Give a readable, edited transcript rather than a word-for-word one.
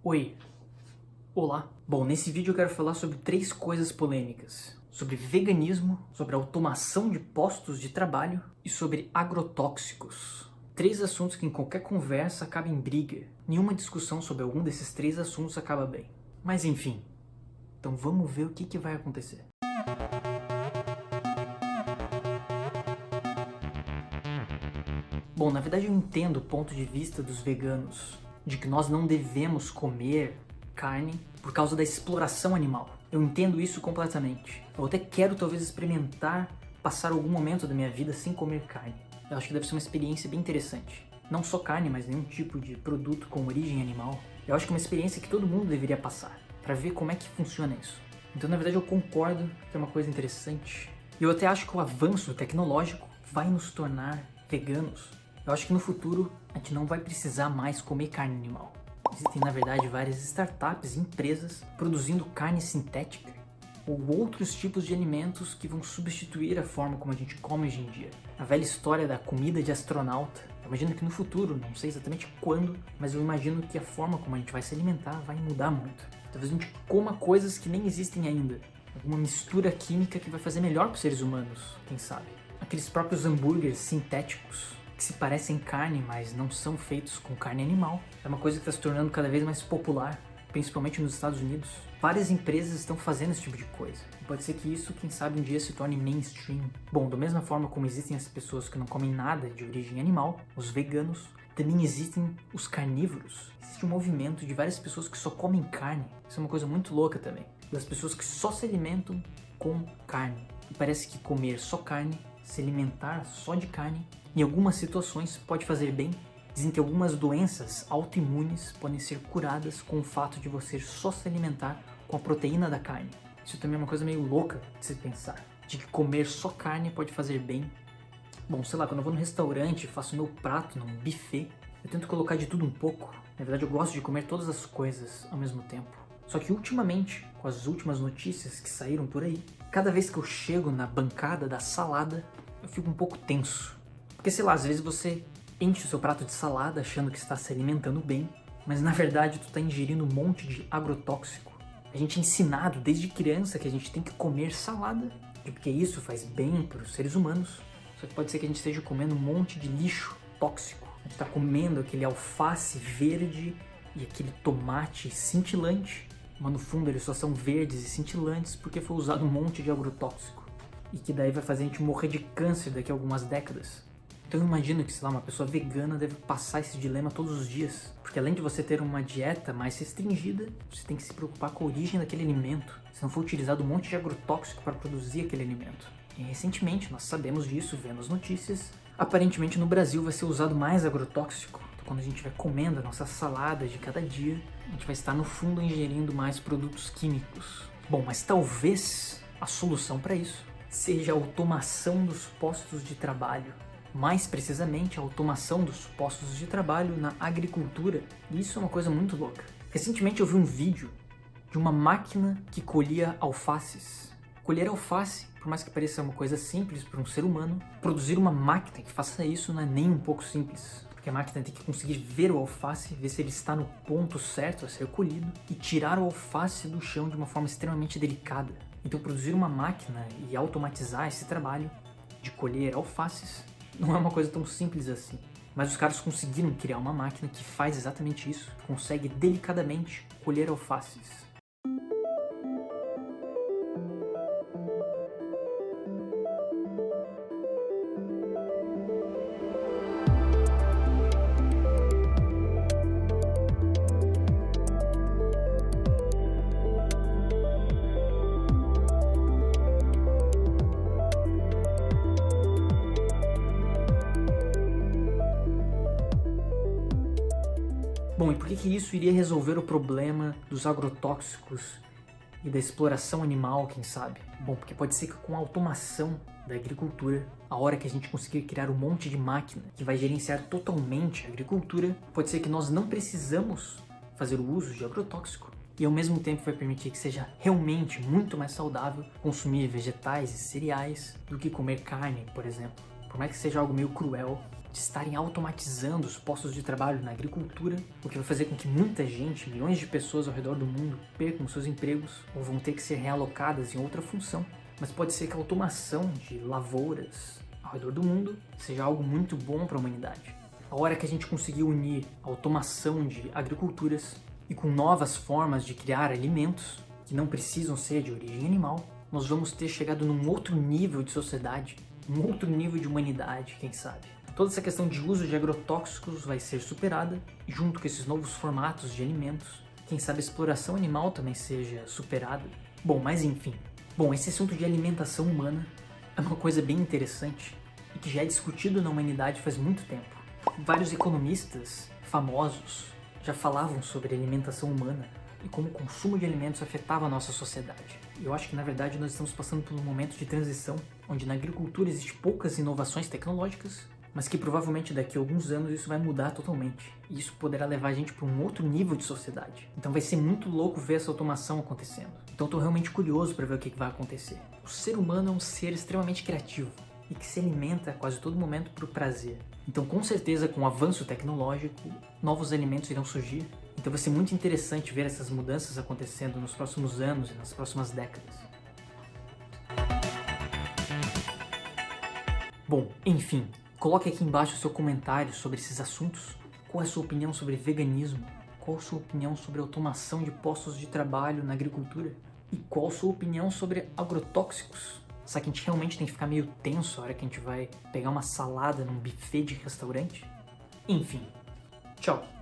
Oi, olá. Bom, nesse vídeo eu quero falar sobre 3 coisas polêmicas. Sobre veganismo, sobre automação de postos de trabalho e sobre agrotóxicos. 3 assuntos que em qualquer conversa acabam em briga. Nenhuma discussão sobre algum desses 3 assuntos acaba bem. Mas enfim, então vamos ver o que vai acontecer. Bom, na verdade eu entendo o ponto de vista dos veganos, de que nós não devemos comer carne por causa da exploração animal. Eu entendo isso completamente. Eu até quero talvez experimentar passar algum momento da minha vida sem comer carne. Eu acho que deve ser uma experiência bem interessante. Não só carne, mas nenhum tipo de produto com origem animal. Eu acho que é uma experiência que todo mundo deveria passar, para ver como é que funciona isso. Então na verdade eu concordo que é uma coisa interessante. E eu até acho que o avanço tecnológico vai nos tornar veganos. Eu acho que no futuro a gente não vai precisar mais comer carne animal. Existem, na verdade, várias startups e empresas produzindo carne sintética ou outros tipos de alimentos que vão substituir a forma como a gente come hoje em dia. A velha história da comida de astronauta. Eu imagino que no futuro, não sei exatamente quando, mas eu imagino que a forma como a gente vai se alimentar vai mudar muito. Talvez a gente coma coisas que nem existem ainda. Alguma mistura química que vai fazer melhor para os seres humanos, quem sabe. Aqueles próprios hambúrgueres sintéticos que se parecem carne, mas não são feitos com carne animal. É uma coisa que está se tornando cada vez mais popular, principalmente nos Estados Unidos. Várias empresas estão fazendo esse tipo de coisa. E pode ser que isso, quem sabe, um dia se torne mainstream. Bom, da mesma forma como existem as pessoas que não comem nada de origem animal, os veganos, também existem os carnívoros. Existe um movimento de várias pessoas que só comem carne. Isso é uma coisa muito louca também. Das pessoas que só se alimentam com carne. E parece que comer só carne, se alimentar só de carne, em algumas situações pode fazer bem. Dizem que algumas doenças autoimunes podem ser curadas com o fato de você só se alimentar com a proteína da carne. Isso também é uma coisa meio louca de se pensar, de que comer só carne pode fazer bem. Bom, sei lá, quando eu vou no restaurante, faço meu prato num buffet, eu tento colocar de tudo um pouco. Na verdade eu gosto de comer todas as coisas ao mesmo tempo. Só que ultimamente, com as últimas notícias que saíram por aí, cada vez que eu chego na bancada da salada, eu fico um pouco tenso. Porque sei lá, às vezes você enche o seu prato de salada achando que está se alimentando bem, mas na verdade tu está ingerindo um monte de agrotóxico. A gente é ensinado desde criança que a gente tem que comer salada, porque isso faz bem para os seres humanos. Só que pode ser que a gente esteja comendo um monte de lixo tóxico. A gente está comendo aquele alface verde e aquele tomate cintilante, mas no fundo eles só são verdes e cintilantes porque foi usado um monte de agrotóxico. E que daí vai fazer a gente morrer de câncer daqui a algumas décadas. Então eu imagino que, sei lá, uma pessoa vegana deve passar esse dilema todos os dias. Porque além de você ter uma dieta mais restringida, você tem que se preocupar com a origem daquele alimento. Se não for utilizado um monte de agrotóxico para produzir aquele alimento. E recentemente, nós sabemos disso, vendo as notícias, aparentemente no Brasil vai ser usado mais agrotóxico. Então quando a gente vai comendo a nossa salada de cada dia, a gente vai estar no fundo ingerindo mais produtos químicos. Bom, mas talvez a solução para isso seja a automação dos postos de trabalho. Mais precisamente, a automação dos postos de trabalho na agricultura. E isso é uma coisa muito louca. Recentemente eu vi um vídeo de uma máquina que colhia alfaces. Colher alface, por mais que pareça uma coisa simples para um ser humano, produzir uma máquina que faça isso não é nem um pouco simples. Porque a máquina tem que conseguir ver o alface, ver se ele está no ponto certo a ser colhido e tirar o alface do chão de uma forma extremamente delicada. Então produzir uma máquina e automatizar esse trabalho de colher alfaces não é uma coisa tão simples assim. Mas os caras conseguiram criar uma máquina que faz exatamente isso. Consegue delicadamente colher alfaces. Bom, e por que isso iria resolver o problema dos agrotóxicos e da exploração animal, quem sabe? Bom, porque pode ser que com a automação da agricultura, a hora que a gente conseguir criar um monte de máquina que vai gerenciar totalmente a agricultura, pode ser que nós não precisamos fazer o uso de agrotóxico e ao mesmo tempo vai permitir que seja realmente muito mais saudável consumir vegetais e cereais do que comer carne, por exemplo. Por mais que seja algo meio cruel, de estarem automatizando os postos de trabalho na agricultura, o que vai fazer com que muita gente, milhões de pessoas ao redor do mundo, percam seus empregos ou vão ter que ser realocadas em outra função. Mas pode ser que a automação de lavouras ao redor do mundo seja algo muito bom para a humanidade. A hora que a gente conseguir unir a automação de agriculturas e com novas formas de criar alimentos que não precisam ser de origem animal, nós vamos ter chegado num outro nível de sociedade, um outro nível de humanidade, quem sabe. Toda essa questão de uso de agrotóxicos vai ser superada, e junto com esses novos formatos de alimentos, quem sabe a exploração animal também seja superada. Bom, mas enfim. Esse assunto de alimentação humana é uma coisa bem interessante e que já é discutido na humanidade faz muito tempo. Vários economistas famosos já falavam sobre alimentação humana e como o consumo de alimentos afetava a nossa sociedade. Eu acho que, na verdade, nós estamos passando por um momento de transição, onde na agricultura existem poucas inovações tecnológicas, mas que provavelmente daqui a alguns anos isso vai mudar totalmente. E isso poderá levar a gente para um outro nível de sociedade. Então vai ser muito louco ver essa automação acontecendo. Então estou realmente curioso para ver o que vai acontecer. O ser humano é um ser extremamente criativo e que se alimenta a quase todo momento por prazer. Então, com certeza, com o avanço tecnológico, novos alimentos irão surgir. Então vai ser muito interessante ver essas mudanças acontecendo nos próximos anos e nas próximas décadas. Bom, enfim, coloque aqui embaixo o seu comentário sobre esses assuntos. Qual é a sua opinião sobre veganismo? Qual a sua opinião sobre automação de postos de trabalho na agricultura? E qual a sua opinião sobre agrotóxicos? Será que a gente realmente tem que ficar meio tenso a hora que a gente vai pegar uma salada num buffet de restaurante? Enfim, tchau!